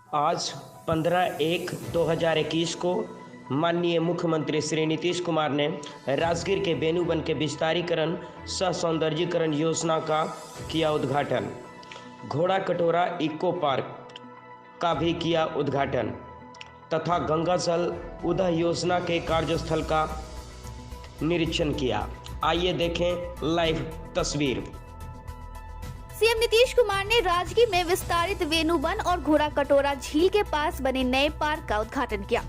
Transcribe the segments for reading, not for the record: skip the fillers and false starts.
आज 15/1/2021 को माननीय मुख्यमंत्री श्री नीतीश कुमार ने राजगीर के वेणुवन के विस्तारीकरण सह सौंदर्यीकरण योजना का किया उद्घाटन। घोड़ा कटोरा इको पार्क का भी किया उद्घाटन तथा गंगा जल उदय योजना के कार्यस्थल का निरीक्षण किया। आइए देखें लाइव तस्वीर। सीएम नीतीश कुमार ने राजगीर में विस्तारित वेणुवन और घोड़ा कटोरा झील के पास बने नए पार्क का उद्घाटन किया।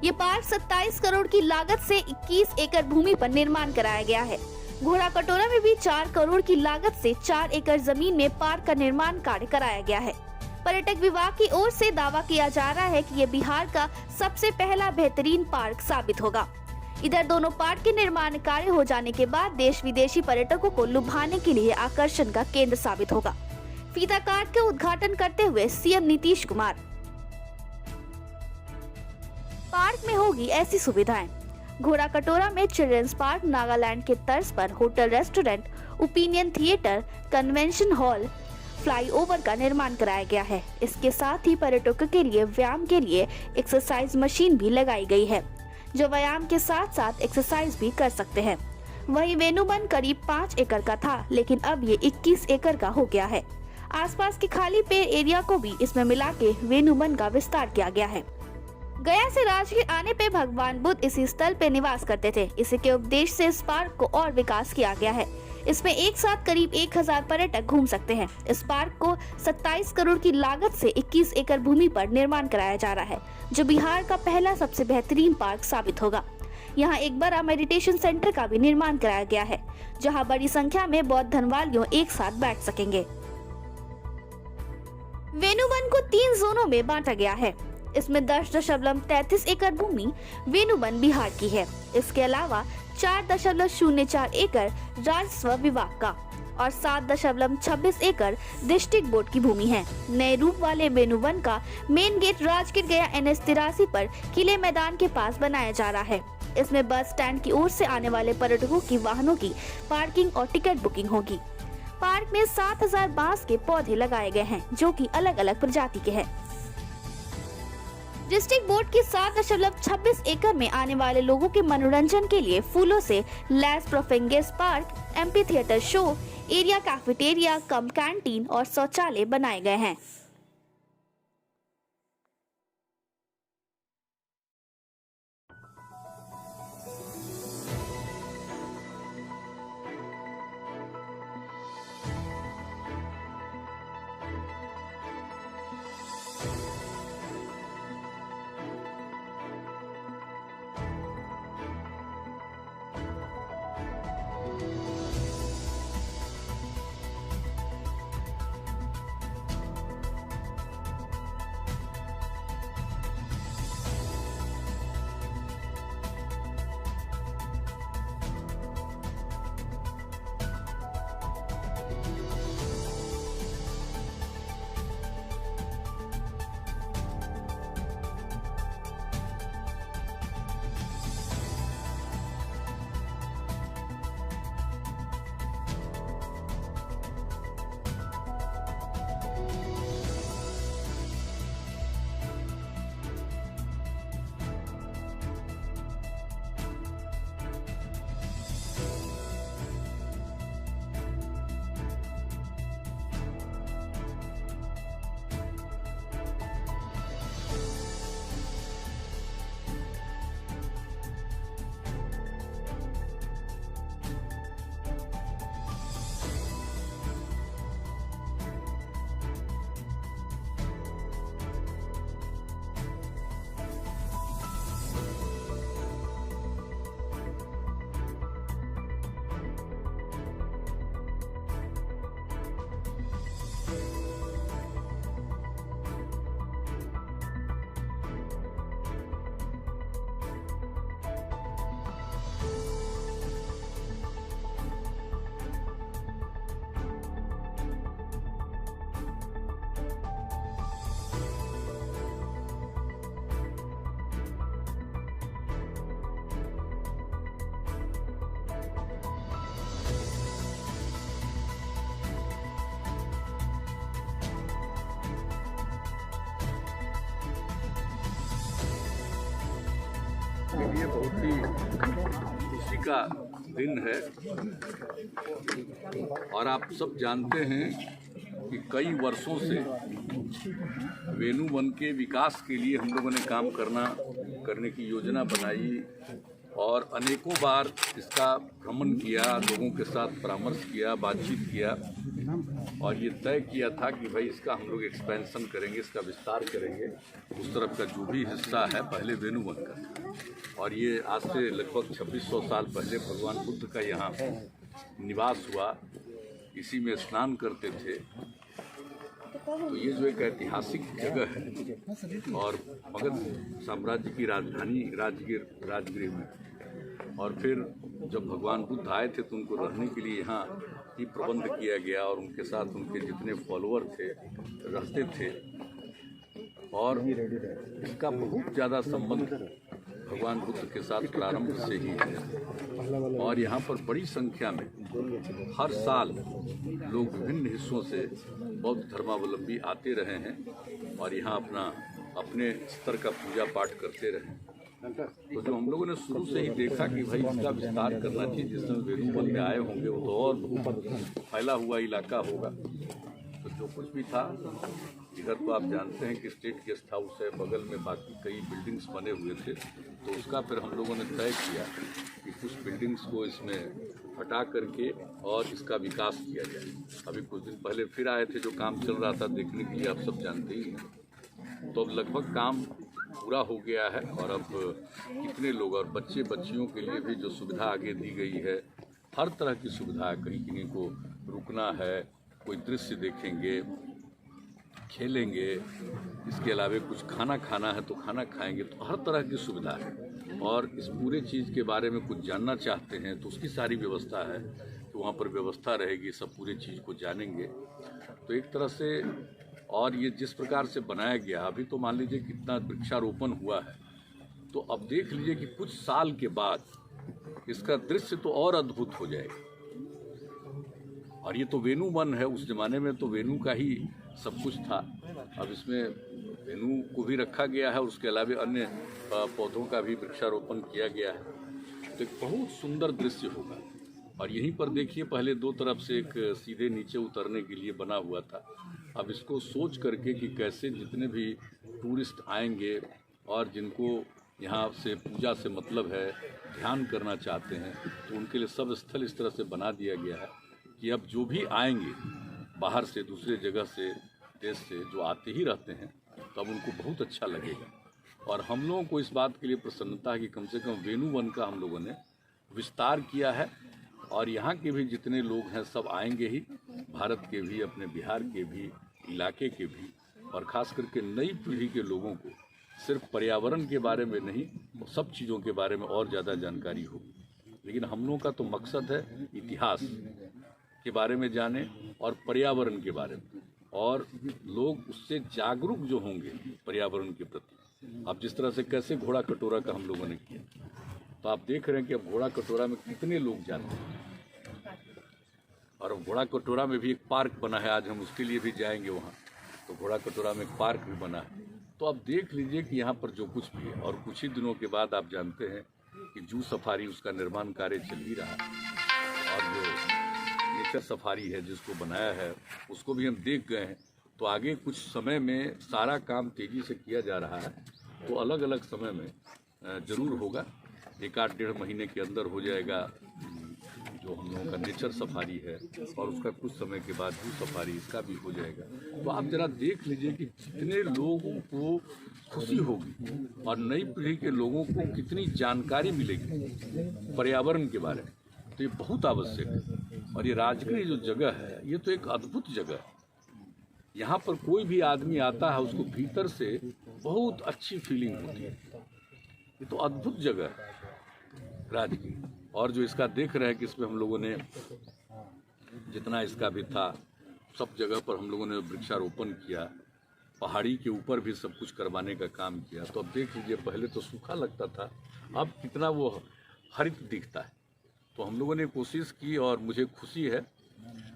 ये पार्क 27 करोड़ की लागत से 21 एकड़ भूमि पर निर्माण कराया गया है। घोड़ा कटोरा में भी 4 करोड़ की लागत से 4 एकड़ जमीन में पार्क का निर्माण कार्य कराया गया है। पर्यटक विभाग की ओर से दावा किया जा रहा है कि ये बिहार का सबसे पहला बेहतरीन पार्क साबित होगा। इधर दोनों पार्क के निर्माण कार्य हो जाने के बाद देश विदेशी पर्यटकों को लुभाने के लिए आकर्षण का केंद्र साबित होगा। फीता काट के उद्घाटन करते हुए सीएम नीतीश कुमार, पार्क में होगी ऐसी सुविधाएं। घोड़ा कटोरा में चिल्ड्रंस पार्क, नागालैंड के तर्ज पर hotel, restaurant, opinion theatre, convention hall, flyover का निर्माण कराया गया है। इसके साथ ही पर्यटकों के लिए व्यायाम के लिए एक्सरसाइज मशीन भी लगाई गई है, जो व्यायाम के साथ साथ एक्सरसाइज भी कर सकते हैं। वहीं वेणुवन करीब 5 एकड़ का था, लेकिन अब ये 21 एकड़ का हो गया है। आसपास के खाली पेड़ एरिया को भी इसमें मिला के वेणुवन का विस्तार किया गया है। गया से राजगीर आने पे भगवान बुद्ध इसी स्थल पे निवास करते थे। इसी के उपदेश से इस पार्क को और विकास किया गया है। इसमें एक साथ करीब 1000 पर्यटक घूम सकते हैं। इस पार्क को 27 करोड़ की लागत से 21 एकड़ भूमि पर निर्माण कराया जा रहा है, जो बिहार का पहला सबसे बेहतरीन पार्क साबित होगा। यहाँ एक बड़ा मेडिटेशन सेंटर का भी निर्माण कराया गया है, जहाँ बड़ी संख्या में बौद्ध धर्मावलंबी एक साथ बैठ सकेंगे। वेणुवन को 3 जोनों में बांटा गया है। इसमें 10.33 एकड़ भूमि वेणुवन बिहार की है। इसके अलावा 4.04 एकड़ राजस्व विभाग का और 7.26 एकड़ डिस्ट्रिक्ट बोर्ड की भूमि है। नए रूप वाले वेणुवन का मेन गेट राजगीर गया NH83 पर किले मैदान के पास बनाया जा रहा है। इसमें बस स्टैंड की ओर से आने वाले पर्यटकों की वाहनों की पार्किंग और टिकट बुकिंग होगी। पार्क में 7000 बांस के पौधे लगाए गए हैं, जो कि अलग अलग प्रजाति के हैं। डिस्ट्रिक्ट बोर्ड की 7.26 एकड़ में आने वाले लोगों के मनोरंजन के लिए फूलों से लैस प्रोफेंगेस park, amphitheatre show area, cafeteria cum canteen और शौचालय बनाए गए हैं। के लिए बहुत ही खुशी का दिन है। और आप सब जानते हैं कि कई वर्षों से वेणु वन के विकास के लिए हम लोगों ने काम करने की योजना बनाई और अनेकों बार इसका भ्रमण किया, लोगों के साथ परामर्श किया, बातचीत किया और ये तय किया था कि भाई इसका हम लोग एक्सपेंशन करेंगे, इसका विस्तार करेंगे। उस तरफ का जो भी हिस्सा है पहले वेणु वन का, और ये आज से लगभग 2600 साल पहले भगवान बुद्ध का यहाँ निवास हुआ, इसी में स्नान करते थे। तो ये जो एक ऐतिहासिक जगह है और मगध साम्राज्य की राजधानी राजगीर में, और फिर जब भगवान बुद्ध आए थे तो उनको रहने के लिए यहाँ ही प्रबंध किया गया और उनके साथ उनके जितने फॉलोअर थे रहते थे। और इसका बहुत ज़्यादा संबंध भगवान बुद्ध के साथ प्रारंभ से ही है और यहाँ पर बड़ी संख्या में हर साल लोग विभिन्न हिस्सों से बौद्ध धर्मावलंबी आते रहे हैं और यहाँ अपने स्तर का पूजा पाठ करते रहे। तो जो हम लोगों ने शुरू से ही देखा कि भाई इसका विस्तार करना चाहिए, जिस समय वेणु वन में आए होंगे वो तो और बहुत फैला हुआ इलाका होगा। तो जो कुछ भी था, इधर तो आप जानते हैं कि स्टेट गेस्ट हाउस है, बगल में बाकी कई बिल्डिंग्स बने हुए थे, तो उसका फिर हम लोगों ने तय किया कि कुछ बिल्डिंग्स को इसमें हटा करके और इसका विकास किया जाए। अभी कुछ दिन पहले फिर आए थे, जो काम चल रहा था देखने के लिए, आप सब जानते ही हैं। तो अब लगभग काम पूरा हो गया है और अब कितने लोग और बच्चे बच्चियों के लिए भी जो सुविधा आगे दी गई है, हर तरह की सुविधा है। कहीं किन्हीं को रुकना है, कोई दृश्य देखेंगे, खेलेंगे, इसके अलावा कुछ खाना खाना है तो खाना खाएंगे, तो हर तरह की सुविधा है। और इस पूरे चीज़ के बारे में कुछ जानना चाहते हैं तो उसकी सारी व्यवस्था है, तो वहाँ पर व्यवस्था रहेगी, सब पूरे चीज़ को जानेंगे। तो एक तरह से, और ये जिस प्रकार से बनाया गया, अभी तो मान लीजिए कितना वृक्षारोपण हुआ है, तो अब देख लीजिए कि कुछ साल के बाद इसका दृश्य तो और अद्भुत हो जाएगा। और ये तो वेणु वन है, उस जमाने में तो वेणु का ही सब कुछ था। अब इसमें वेणु को भी रखा गया है और उसके अलावा अन्य पौधों का भी वृक्षारोपण किया गया है। तो एक बहुत सुंदर दृश्य होगा। और यहीं पर देखिए, पहले दो तरफ से एक सीधे नीचे उतरने के लिए बना हुआ था। अब इसको सोच करके कि कैसे जितने भी टूरिस्ट आएंगे और जिनको यहाँ से पूजा से मतलब है, ध्यान करना चाहते हैं, तो उनके लिए सब स्थल इस तरह से बना दिया गया है कि अब जो भी आएंगे बाहर से, दूसरे जगह से, देश से जो आते ही रहते हैं, तब उनको बहुत अच्छा लगेगा। और हम लोगों को इस बात के लिए प्रसन्नता है कि कम से कम वेणु वन का हम लोगों ने विस्तार किया है और यहाँ के भी जितने लोग हैं सब आएंगे ही, भारत के भी, अपने बिहार के भी, इलाके के भी, और ख़ास करके नई पीढ़ी के लोगों को सिर्फ पर्यावरण के बारे में नहीं, सब चीज़ों के बारे में और ज़्यादा जानकारी होगी। लेकिन हम लोगों का तो मकसद है इतिहास के बारे में जाने और पर्यावरण के बारे में, और लोग उससे जागरूक जो होंगे पर्यावरण के प्रति। अब जिस तरह से कैसे घोड़ा कटोरा का हम लोगों ने किया, तो आप देख रहे हैं कि अब घोड़ा कटोरा में कितने लोग जाते हैं। और घोड़ा कटोरा में भी एक पार्क बना है, आज हम उसके लिए भी जाएंगे वहाँ। तो घोड़ा कटोरा में एक पार्क भी बना है। तो आप देख लीजिए कि यहाँ पर जो कुछ भी है, और कुछ ही दिनों के बाद आप जानते हैं कि जू सफारी, उसका निर्माण कार्य चल ही रहा है, और जो नेचर सफारी है जिसको बनाया है उसको भी हम देख गए हैं। तो आगे कुछ समय में सारा काम तेज़ी से किया जा रहा है, तो अलग अलग समय में ज़रूर होगा। 1-8-1.5 महीने के अंदर हो जाएगा जो हम लोगों का नेचर सफारी है, और उसका कुछ समय के बाद जू सफारी, इसका भी हो जाएगा। तो आप ज़रा देख लीजिए कि कितने लोगों को खुशी होगी और नई पीढ़ी के लोगों को कितनी जानकारी मिलेगी पर्यावरण के बारे में। तो ये बहुत आवश्यक है। और ये राजगीर जो जगह है, ये तो एक अद्भुत जगह है। यहाँ पर कोई भी आदमी आता है, उसको भीतर से बहुत अच्छी फीलिंग होती है। ये तो अद्भुत जगह है राजगीर। और जो इसका देख रहे हैं कि इसमें हम लोगों ने जितना इसका भी था, सब जगह पर हम लोगों ने वृक्षारोपण किया, पहाड़ी के ऊपर भी सब कुछ करवाने का काम किया। तो अब देख लीजिए, पहले तो सूखा लगता था, अब कितना वो हरित दिखता है। तो हम लोगों ने कोशिश की और मुझे खुशी है,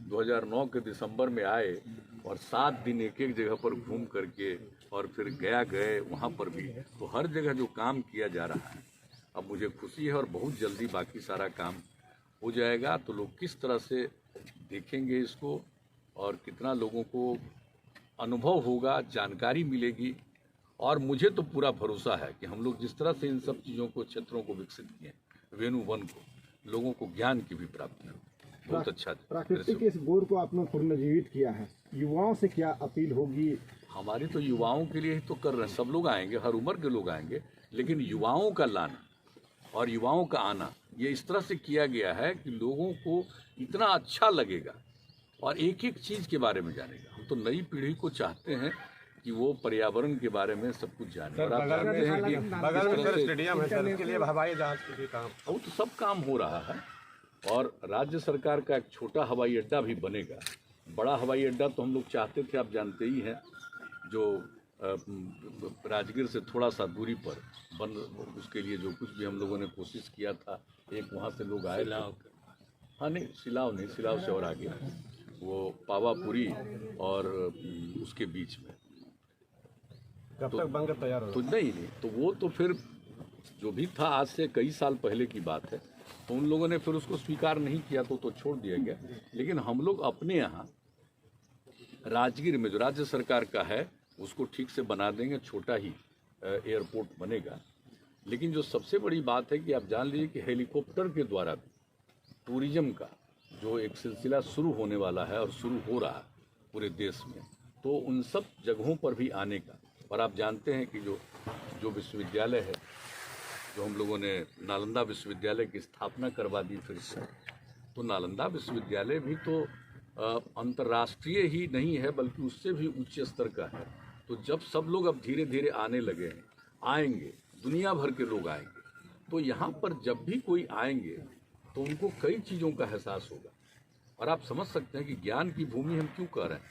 2009 के दिसंबर में आए और 7 दिन एक एक जगह पर घूम करके, और फिर गया गए वहाँ पर भी, तो हर जगह जो काम किया जा रहा है अब मुझे खुशी है और बहुत जल्दी बाकी सारा काम हो जाएगा। तो लोग किस तरह से देखेंगे इसको और कितना लोगों को अनुभव होगा, जानकारी मिलेगी, और मुझे तो पूरा भरोसा है कि हम लोग जिस तरह से इन सब चीज़ों को, क्षेत्रों को विकसित किए, वेणु वन को, लोगों को ज्ञान की भी प्राप्ति हो, बहुत अच्छा। प्राकृतिक के इस गौर को आपने पुनर्जीवित किया है, युवाओं से क्या अपील होगी? हमारी तो युवाओं के लिए ही तो कर रहे हैं। सब लोग आएंगे, हर उम्र के लोग आएंगे, लेकिन युवाओं का लाना और युवाओं का आना ये इस तरह से किया गया है कि लोगों को इतना अच्छा लगेगा और एक एक चीज़ के बारे में जानेगा। हम तो नई पीढ़ी को चाहते हैं कि वो पर्यावरण के बारे में सब कुछ जाने। और आप जानते हैं कि बगल में सर स्टेडियम है सर, इसके लिए हवाई जहाज के भी काम, वो तो सब काम हो रहा है। और राज्य सरकार का एक छोटा हवाई अड्डा भी बनेगा। बड़ा हवाई अड्डा तो हम लोग चाहते थे, आप जानते ही हैं, जो राजगीर से थोड़ा सा दूरी पर बन, उसके लिए जो कुछ भी हम लोगों ने कोशिश किया था, एक वहाँ से लोग आए, हाँ नहीं सिलाव नहीं, सिलाव से और आगे वो पावापुरी और उसके बीच में, कब तक बनकर तैयार हो? तो नहीं, तो वो तो फिर जो भी था आज से कई साल पहले की बात है, तो उन लोगों ने फिर उसको स्वीकार नहीं किया तो छोड़ दिया गया। लेकिन हम लोग अपने यहाँ राजगीर में जो राज्य सरकार का है उसको ठीक से बना देंगे, छोटा ही एयरपोर्ट बनेगा। लेकिन जो सबसे बड़ी बात है कि आप जान लीजिए कि हेलीकॉप्टर के द्वारा भी टूरिज्म का जो एक सिलसिला शुरू होने वाला है और शुरू हो रहा है पूरे देश में, तो उन सब जगहों पर भी आने का। और आप जानते हैं कि जो विश्वविद्यालय है, जो हम लोगों ने नालंदा विश्वविद्यालय की स्थापना करवा दी फिर से, तो नालंदा विश्वविद्यालय भी तो अंतर्राष्ट्रीय ही नहीं है बल्कि उससे भी उच्च स्तर का है। तो जब सब लोग अब धीरे धीरे आने लगे हैं, आएंगे, दुनिया भर के लोग आएंगे, तो यहाँ पर जब भी कोई आएंगे तो उनको कई चीज़ों का एहसास होगा। और आप समझ सकते हैं कि ज्ञान की भूमि हम क्यों कह रहे हैं,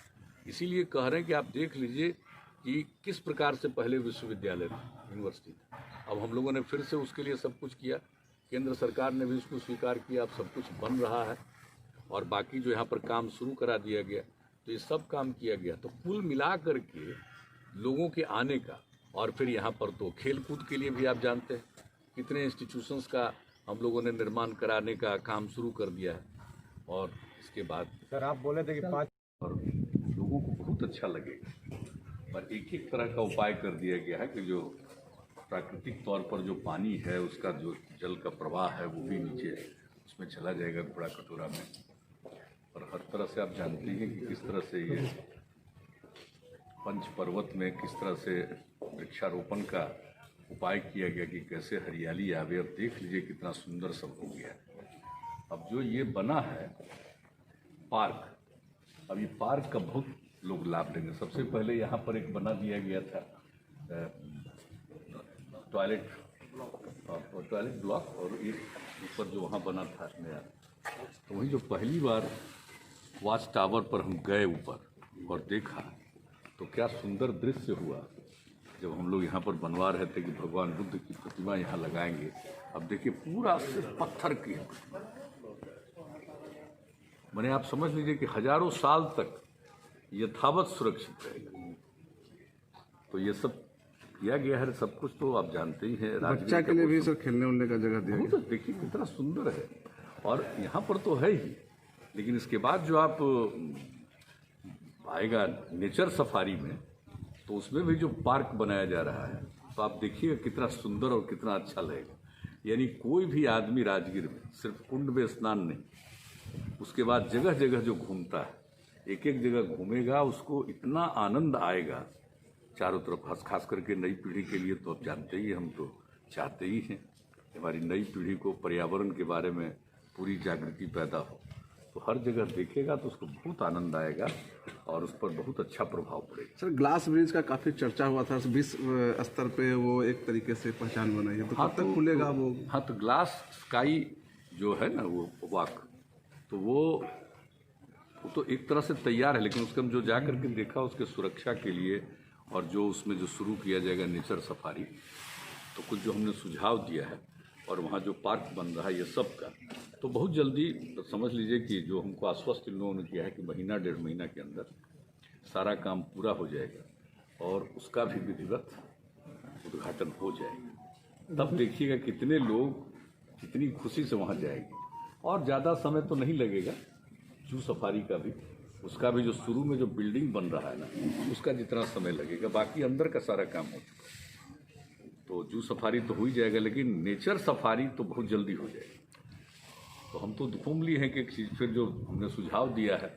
इसीलिए कह रहे हैं कि आप देख लीजिए कि किस प्रकार से पहले विश्वविद्यालय था, यूनिवर्सिटी था। अब हम लोगों ने फिर से उसके लिए सब कुछ किया, केंद्र सरकार ने भी उसको स्वीकार किया, अब सब कुछ बन रहा है और बाकी जो यहाँ पर काम शुरू करा दिया गया, तो ये सब काम किया गया। तो कुल मिला करके लोगों के आने का, और फिर यहाँ पर तो खेल कूद के लिए भी आप जानते हैं कितने इंस्टीट्यूशंस का हम लोगों ने निर्माण कराने का काम शुरू कर दिया है। और इसके बाद सर आप बोले थे कि 5 और लोगों को बहुत अच्छा लगेगा। और एक एक तरह का उपाय कर दिया गया है कि जो प्राकृतिक तौर पर जो पानी है उसका जो जल का प्रवाह है वो भी नीचे उसमें चला जाएगा घोड़ा कटोरा में। और हर तरह से आप जानते हैं कि किस तरह से ये पंच पर्वत में किस तरह से वृक्षारोपण का उपाय किया गया कि कैसे हरियाली आवे। अब देख लीजिए कितना सुंदर सब हो गया। अब जो ये बना है पार्क, अब ये पार्क का बहुत लोग लाभ लेंगे। सबसे पहले यहाँ पर एक बना दिया गया था टॉयलेट ब्लॉक, और एक ऊपर जो वहाँ बना था नया, तो वही जो पहली बार वॉच टावर पर हम गए ऊपर और देखा तो क्या सुंदर दृश्य हुआ जब हम लोग यहाँ पर बनवा रहे थे कि भगवान बुद्ध की प्रतिमा यहाँ लगाएंगे। अब देखिए पूरा सिर्फ पत्थर की है, मैंने आप समझ लीजिए कि हजारों साल तक यथावत सुरक्षित रहेगा। तो ये सब किया गया है, सब कुछ तो आप जानते ही हैं। बच्चा के लिए भी सर खेलने उलने का जगह दिया तो देखिए कितना सुंदर है। और यहाँ पर तो है ही, लेकिन इसके बाद जो आप आएगा नेचर सफारी में, तो उसमें भी जो पार्क बनाया जा रहा है, तो आप देखिएगा कितना सुंदर और कितना अच्छा लगेगा। यानी कोई भी आदमी राजगीर में सिर्फ कुंड में स्नान नहीं, उसके बाद जगह जगह जो घूमता है, एक एक जगह घूमेगा, उसको इतना आनंद आएगा चारों तरफ। खास करके नई पीढ़ी के लिए तो आप जानते ही, हम तो चाहते ही हैं हमारी नई पीढ़ी को पर्यावरण के बारे में पूरी जागृति पैदा हो। तो हर जगह देखेगा तो उसको बहुत आनंद आएगा और उस पर बहुत अच्छा प्रभाव पड़ेगा। सर ग्लास ब्रिज का काफ़ी चर्चा हुआ था, विश्व स्तर पे वो एक तरीके से पहचान बनाई है, तो कब तक खुलेगा वो? हाँ, तो ग्लास स्काई जो है ना वो वॉक, तो वो तो एक तरह से तैयार है, लेकिन उसके हम जो जा करके देखा उसके सुरक्षा के लिए और जो उसमें जो शुरू किया जाएगा नेचर सफारी, तो कुछ जो हमने सुझाव दिया है और वहाँ जो पार्क बन रहा है ये सब का, तो बहुत जल्दी तो समझ लीजिए कि जो हमको आश्वस्त इन लोगों ने किया है कि महीना 1.5 महीना के अंदर सारा काम पूरा हो जाएगा और उसका भी विधिवत उद्घाटन हो जाएगा। तब देखिएगा कितने लोग कितनी खुशी से वहाँ जाएंगे। और ज़्यादा समय तो नहीं लगेगा जू सफारी का भी, उसका भी जो शुरू में जो बिल्डिंग बन रहा है ना, उसका जितना समय लगेगा, बाकी अंदर का सारा काम हो चुका है। तो जू सफारी तो हो ही जाएगा, लेकिन नेचर सफारी तो बहुत जल्दी हो जाएगी। तो हम तो घूम लिए हैं कि एक चीज़ फिर जो हमने सुझाव दिया है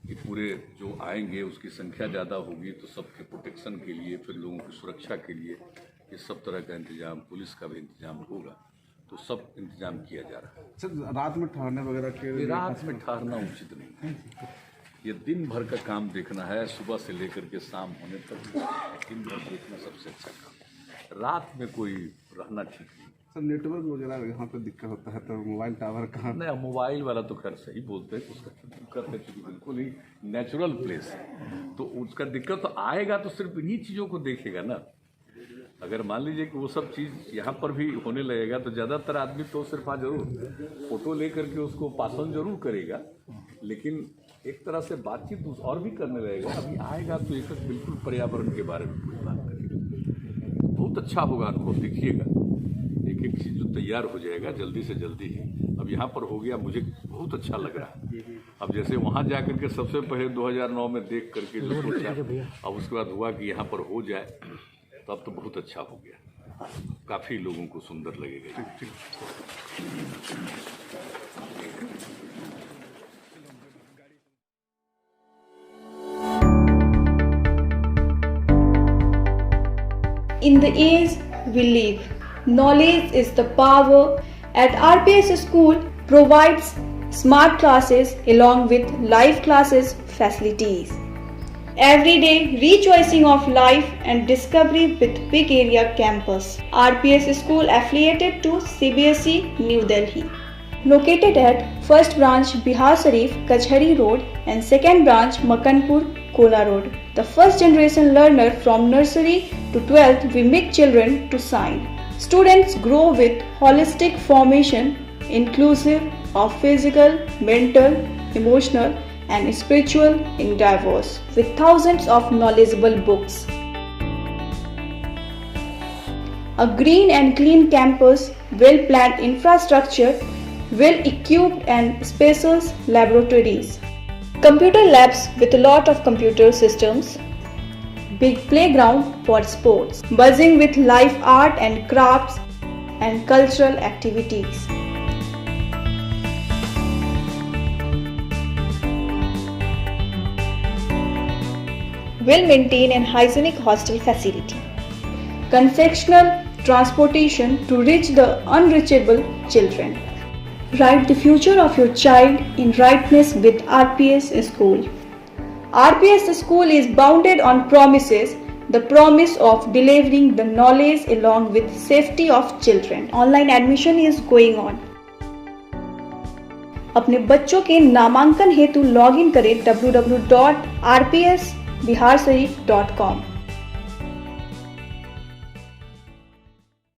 कि पूरे जो आएंगे उसकी संख्या ज़्यादा होगी, तो सबके प्रोटेक्शन के लिए, फिर लोगों की सुरक्षा के लिए ये सब तरह का इंतजाम, पुलिस का भी इंतजाम होगा, तो सब इंतजाम किया जा रहा है। सर रात में ठहरने वगैरह के रात में ठहरना उचित नहीं है। ये दिन भर का काम देखना है, सुबह से लेकर के शाम होने तक दिन भर देखना सबसे अच्छा काम है। रात में कोई रहना ठीक नहीं। सर नेटवर्क वगैरह यहाँ पे दिक्कत होता है, तो मोबाइल टावर कहाँ? नहीं, मोबाइल वाला तो खैर सही बोलते हैं, उसका दिक्कत है क्योंकि बिल्कुल ही नेचुरल प्लेस है, तो उसका दिक्कत तो आएगा, तो सिर्फ इन्हीं चीज़ों को देखेगा ना। अगर मान लीजिए कि वो सब चीज़ यहाँ पर भी होने लगेगा, तो ज़्यादातर आदमी तो सिर्फ जरूर फोटो ले करके उसको पासन जरूर करेगा, लेकिन एक तरह से बातचीत और भी करने लगेगा। अभी आएगा तो एक बिल्कुल पर्यावरण के बारे में कोई बात करेगा, बहुत अच्छा होगा अनुभव। देखिएगा एक एक चीज़ जो तैयार हो जाएगा जल्दी से जल्दी ही। अब यहाँ पर हो गया, मुझे बहुत अच्छा लग रहा है। अब जैसे वहाँ जा करके सबसे पहले 2009 में देख करके जो सोचा, अब उसके बाद हुआ कि यहाँ पर हो जाए, तो अब तो बहुत अच्छा हो गया, काफ़ी लोगों को सुंदर लगेगा। In the age we live, knowledge is the power. At RPS School provides smart classes along with live classes facilities. Every day rejoicing of life and discovery with Big Area Campus. RPS School affiliated to CBSE New Delhi. Located at first branch Bihar Sharif, Kachhari Road and second branch Makanpur, Kola Road. The first generation learner from nursery to 12th, we make children to shine. Students grow with holistic formation inclusive of physical, mental, emotional and spiritual endeavors with thousands of knowledgeable books. A green and clean campus, well-planned infrastructure, well-equipped and spacious laboratories. Computer labs with a lot of computer systems. Big playground for sports. Buzzing with live art and crafts and cultural activities. Well-maintained and hygienic hostel facility. Concessional transportation to reach the unreachable children. Write the future of your child in rightness with RPS School. RPS School is bounded on promises, the promise of delivering the knowledge along with safety of children. Online admission is going on. अपने बच्चों के नामांकन हेतु login करें www.rpsbiharsharif.com।